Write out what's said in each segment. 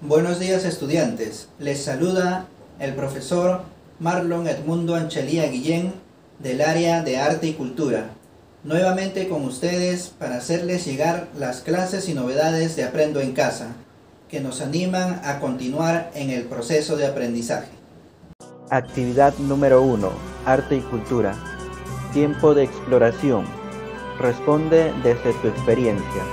Buenos días, estudiantes. Les saluda el profesor Marlon Edmundo Anchelía Guillén del área de Arte y Cultura. Nuevamente con ustedes para hacerles llegar las clases y novedades de Aprendo en Casa, que nos animan a continuar en el proceso de aprendizaje. Actividad número 1. Arte y Cultura. Tiempo de exploración. Responde desde tu experiencia.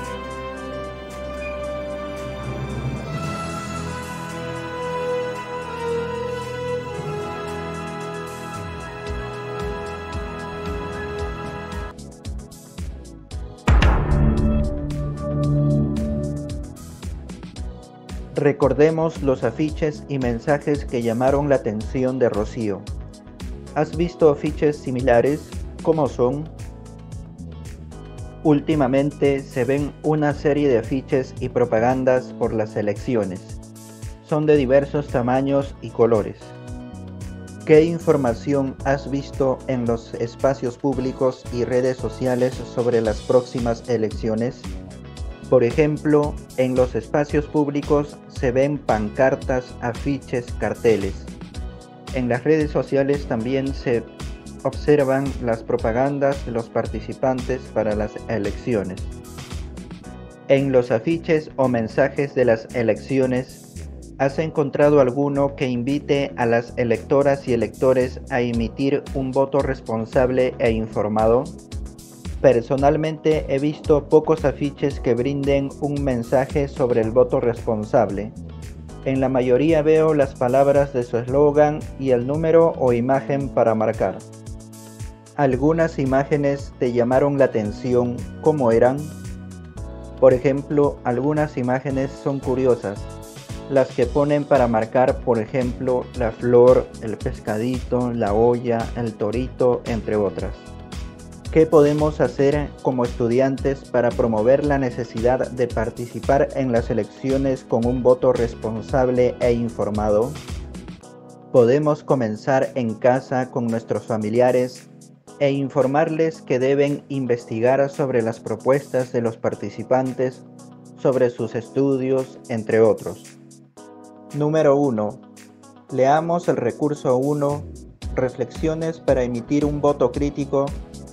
Recordemos los afiches y mensajes que llamaron la atención de Rocío. ¿Has visto afiches similares? ¿Cómo son? Últimamente se ven una serie de afiches y propagandas por las elecciones. Son de diversos tamaños y colores. ¿Qué información has visto en los espacios públicos y redes sociales sobre las próximas elecciones? Por ejemplo, en los espacios públicos se ven pancartas, afiches, carteles. En las redes sociales también se observan las propagandas de los participantes para las elecciones. En los afiches o mensajes de las elecciones, ¿has encontrado alguno que invite a las electoras y electores a emitir un voto responsable e informado? Personalmente he visto pocos afiches que brinden un mensaje sobre el voto responsable. En la mayoría veo las palabras de su eslogan y el número o imagen para marcar. ¿Algunas imágenes te llamaron la atención? ¿Cómo eran? Por ejemplo, algunas imágenes son curiosas. Las que ponen para marcar, por ejemplo, la flor, el pescadito, la olla, el torito, entre otras. ¿Qué podemos hacer como estudiantes para promover la necesidad de participar en las elecciones con un voto responsable e informado? Podemos comenzar en casa con nuestros familiares e informarles que deben investigar sobre las propuestas de los participantes, sobre sus estudios, entre otros. Número 1. Leamos el recurso 1, Reflexiones para emitir un voto crítico,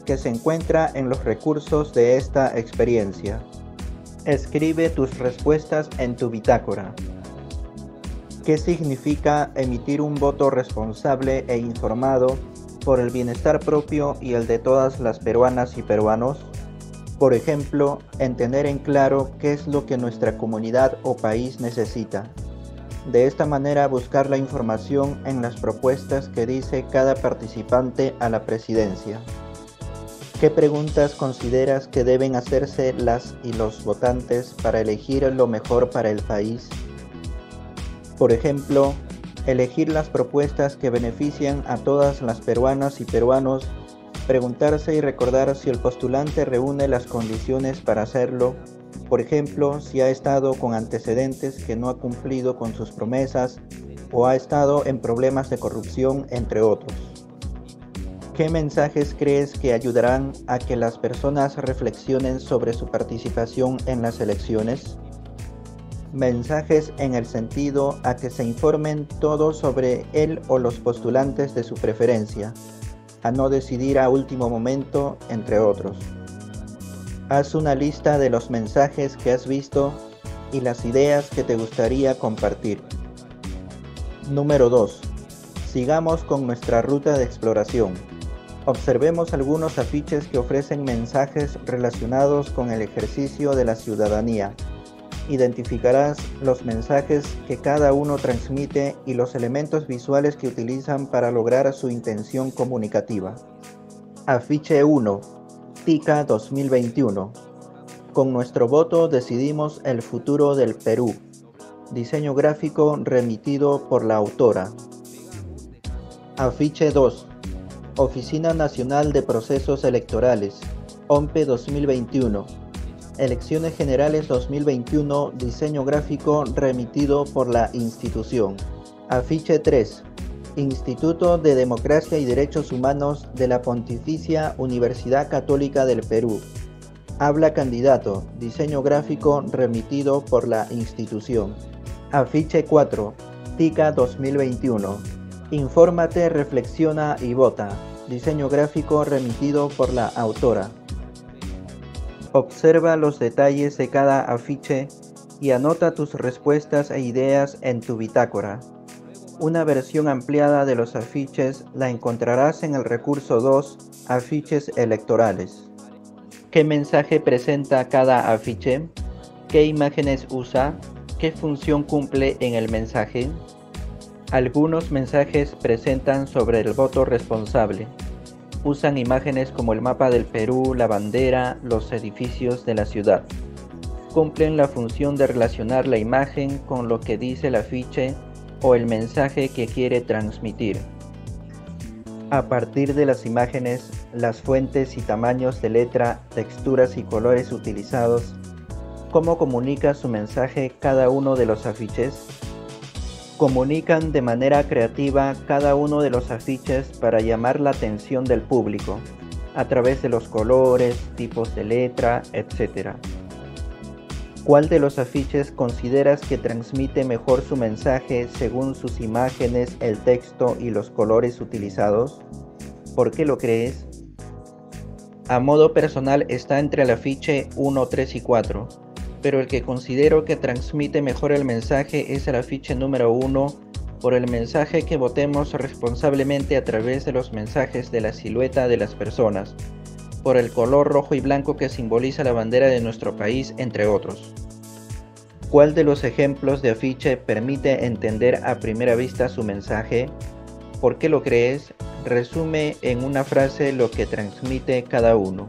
que se encuentra en los recursos de esta experiencia. Escribe tus respuestas en tu bitácora. ¿Qué significa emitir un voto responsable e informado por el bienestar propio y el de todas las peruanas y peruanos? Por ejemplo, en tener en claro qué es lo que nuestra comunidad o país necesita. De esta manera buscar la información en las propuestas que dice cada participante a la presidencia. ¿Qué preguntas consideras que deben hacerse las y los votantes para elegir lo mejor para el país? Por ejemplo, elegir las propuestas que benefician a todas las peruanas y peruanos, preguntarse y recordar si el postulante reúne las condiciones para hacerlo, por ejemplo, si ha estado con antecedentes que no ha cumplido con sus promesas o ha estado en problemas de corrupción, entre otros. ¿Qué mensajes crees que ayudarán a que las personas reflexionen sobre su participación en las elecciones? Mensajes en el sentido a que se informen todo sobre él o los postulantes de su preferencia, a no decidir a último momento, entre otros. Haz una lista de los mensajes que has visto y las ideas que te gustaría compartir. Número 2. Sigamos con nuestra ruta de exploración. Observemos algunos afiches que ofrecen mensajes relacionados con el ejercicio de la ciudadanía. Identificarás los mensajes que cada uno transmite y los elementos visuales que utilizan para lograr su intención comunicativa. Afiche 1. TICA 2021. Con nuestro voto decidimos el futuro del Perú. Diseño gráfico remitido por la autora. Afiche 2. Oficina Nacional de Procesos Electorales, OMPE 2021. Elecciones Generales 2021, diseño gráfico remitido por la institución. Afiche 3. Instituto de Democracia y Derechos Humanos de la Pontificia Universidad Católica del Perú. Habla candidato, diseño gráfico remitido por la institución. Afiche 4, TICA 2021. Infórmate, reflexiona y vota. Diseño gráfico remitido por la autora. Observa los detalles de cada afiche y anota tus respuestas e ideas en tu bitácora. Una versión ampliada de los afiches la encontrarás en el recurso 2, Afiches electorales. ¿Qué mensaje presenta cada afiche? ¿Qué imágenes usa? ¿Qué función cumple en el mensaje? Algunos mensajes presentan sobre el voto responsable. Usan imágenes como el mapa del Perú, la bandera, los edificios de la ciudad. Cumplen la función de relacionar la imagen con lo que dice el afiche o el mensaje que quiere transmitir. A partir de las imágenes, las fuentes y tamaños de letra, texturas y colores utilizados, ¿cómo comunica su mensaje cada uno de los afiches? Comunican de manera creativa cada uno de los afiches para llamar la atención del público, a través de los colores, tipos de letra, etc. ¿Cuál de los afiches consideras que transmite mejor su mensaje según sus imágenes, el texto y los colores utilizados? ¿Por qué lo crees? A modo personal está entre el afiche 1, 3 y 4, pero el que considero que transmite mejor el mensaje es el afiche número 1 por el mensaje que votemos responsablemente a través de los mensajes de la silueta de las personas, por el color rojo y blanco que simboliza la bandera de nuestro país, entre otros. ¿Cuál de los ejemplos de afiche permite entender a primera vista su mensaje? ¿Por qué lo crees? Resume en una frase lo que transmite cada uno.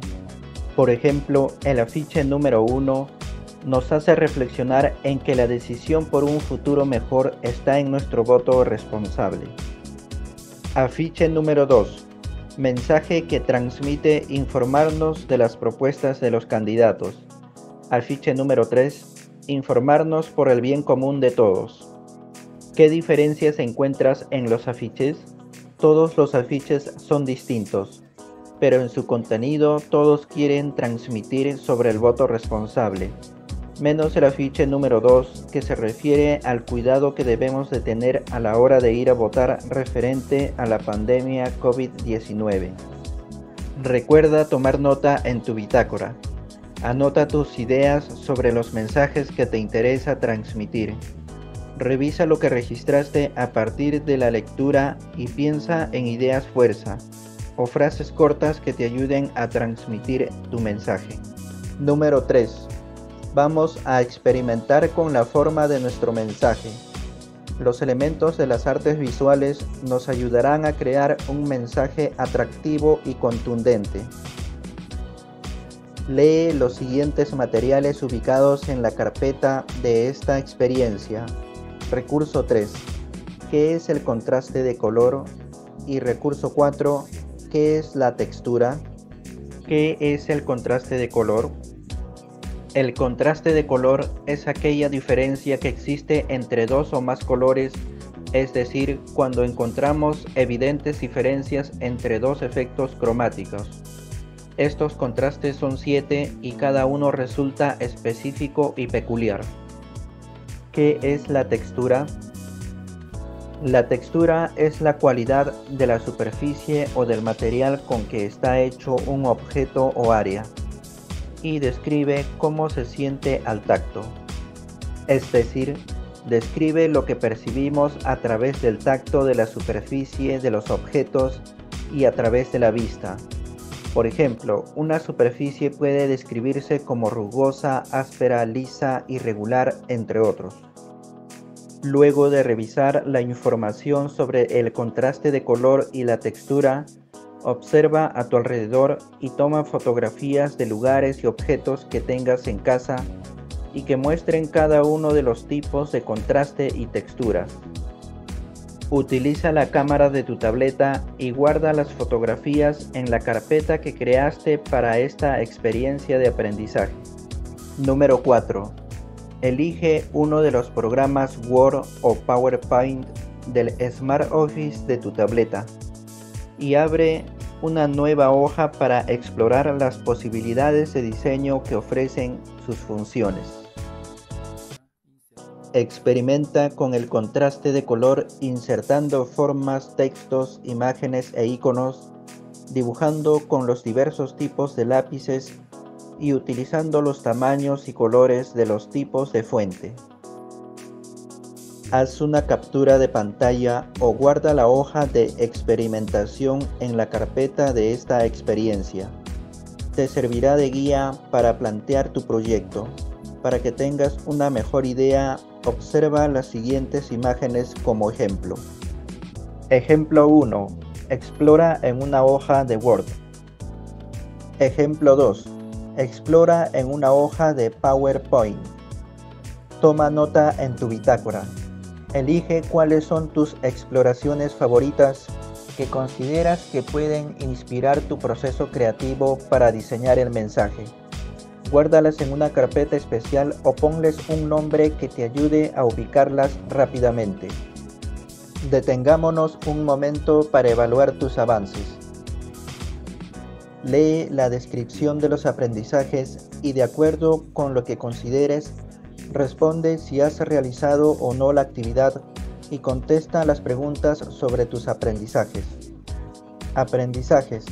Por ejemplo, el afiche número 1 nos hace reflexionar en que la decisión por un futuro mejor está en nuestro voto responsable. Afiche número 2. Mensaje que transmite informarnos de las propuestas de los candidatos. Afiche número 3. Informarnos por el bien común de todos. ¿Qué diferencias encuentras en los afiches? Todos los afiches son distintos, pero en su contenido todos quieren transmitir sobre el voto responsable, menos el afiche número 2, que se refiere al cuidado que debemos de tener a la hora de ir a votar referente a la pandemia COVID-19. Recuerda tomar nota en tu bitácora. Anota tus ideas sobre los mensajes que te interesa transmitir. Revisa lo que registraste a partir de la lectura y piensa en ideas fuerza o frases cortas que te ayuden a transmitir tu mensaje. Número 3. Vamos a experimentar con la forma de nuestro mensaje. Los elementos de las artes visuales nos ayudarán a crear un mensaje atractivo y contundente. Lee los siguientes materiales ubicados en la carpeta de esta experiencia. Recurso 3. ¿Qué es el contraste de color? Y recurso 4. ¿Qué es la textura? ¿Qué es el contraste de color? El contraste de color es aquella diferencia que existe entre dos o más colores, es decir, cuando encontramos evidentes diferencias entre dos efectos cromáticos. Estos contrastes son 7 y cada uno resulta específico y peculiar. ¿Qué es la textura? La textura es la cualidad de la superficie o del material con que está hecho un objeto o área, y describe cómo se siente al tacto. Es decir, describe lo que percibimos a través del tacto de la superficie de los objetos y a través de la vista. Por ejemplo, una superficie puede describirse como rugosa, áspera, lisa, irregular, entre otros. Luego de revisar la información sobre el contraste de color y la textura, observa a tu alrededor y toma fotografías de lugares y objetos que tengas en casa y que muestren cada uno de los tipos de contraste y texturas. Utiliza la cámara de tu tableta y guarda las fotografías en la carpeta que creaste para esta experiencia de aprendizaje. Número 4. Elige uno de los programas Word o PowerPoint del Smart Office de tu tableta y abre una nueva hoja para explorar las posibilidades de diseño que ofrecen sus funciones. Experimenta con el contraste de color insertando formas, textos, imágenes e iconos, dibujando con los diversos tipos de lápices y utilizando los tamaños y colores de los tipos de fuente. Haz una captura de pantalla o guarda la hoja de experimentación en la carpeta de esta experiencia. Te servirá de guía para plantear tu proyecto. Para que tengas una mejor idea, observa las siguientes imágenes como ejemplo. Ejemplo 1. Explora en una hoja de Word. Ejemplo 2. Explora en una hoja de PowerPoint. Toma nota en tu bitácora. Elige cuáles son tus exploraciones favoritas que consideras que pueden inspirar tu proceso creativo para diseñar el mensaje. Guárdalas en una carpeta especial o ponles un nombre que te ayude a ubicarlas rápidamente. Detengámonos un momento para evaluar tus avances. Lee la descripción de los aprendizajes y, de acuerdo con lo que consideres, responde si has realizado o no la actividad y contesta las preguntas sobre tus aprendizajes. Aprendizajes.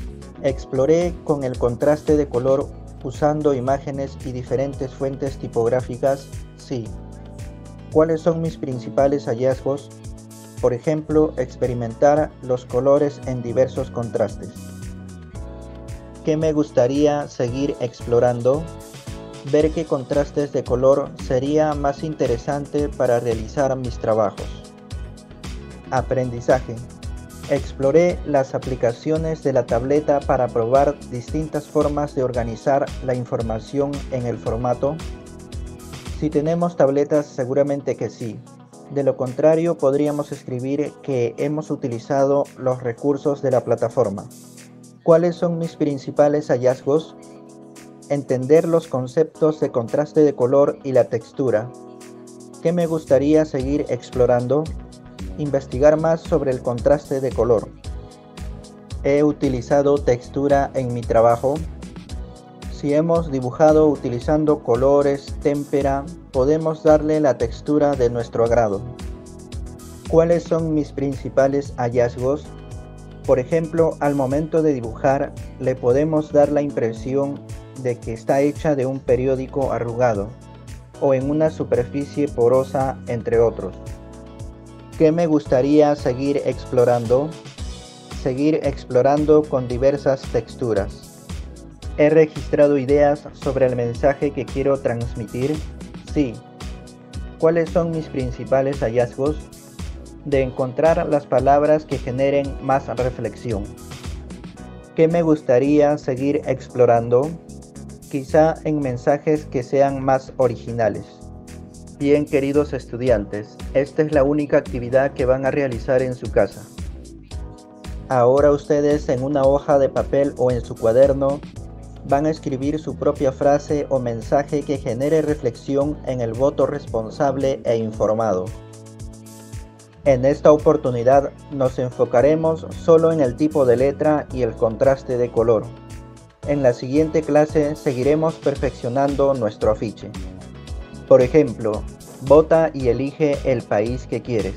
Exploré con el contraste de color usando imágenes y diferentes fuentes tipográficas. Sí. ¿Cuáles son mis principales hallazgos? Por ejemplo, experimentar los colores en diversos contrastes. ¿Qué me gustaría seguir explorando? Ver qué contrastes de color sería más interesante para realizar mis trabajos. Aprendizaje. Exploré las aplicaciones de la tableta para probar distintas formas de organizar la información en el formato. Si tenemos tabletas, seguramente que sí. De lo contrario, podríamos escribir que hemos utilizado los recursos de la plataforma. ¿Cuáles son mis principales hallazgos? Entender los conceptos de contraste de color y la textura. ¿Qué me gustaría seguir explorando? Investigar más sobre el contraste de color. ¿He utilizado textura en mi trabajo? Si hemos dibujado utilizando colores, témpera, podemos darle la textura de nuestro agrado. ¿Cuáles son mis principales hallazgos? Por ejemplo, al momento de dibujar, le podemos dar la impresión de que está hecha de un periódico arrugado o en una superficie porosa, entre otros. ¿Qué me gustaría seguir explorando? Seguir explorando con diversas texturas. ¿He registrado ideas sobre el mensaje que quiero transmitir? Sí. ¿Cuáles son mis principales hallazgos? De encontrar las palabras que generen más reflexión. ¿Qué me gustaría seguir explorando? Quizá en mensajes que sean más originales. Bien, queridos estudiantes, esta es la única actividad que van a realizar en su casa. Ahora ustedes, en una hoja de papel o en su cuaderno, van a escribir su propia frase o mensaje que genere reflexión en el voto responsable e informado. En esta oportunidad nos enfocaremos solo en el tipo de letra y el contraste de color. En la siguiente clase seguiremos perfeccionando nuestro afiche. Por ejemplo, vota y elige el país que quieres.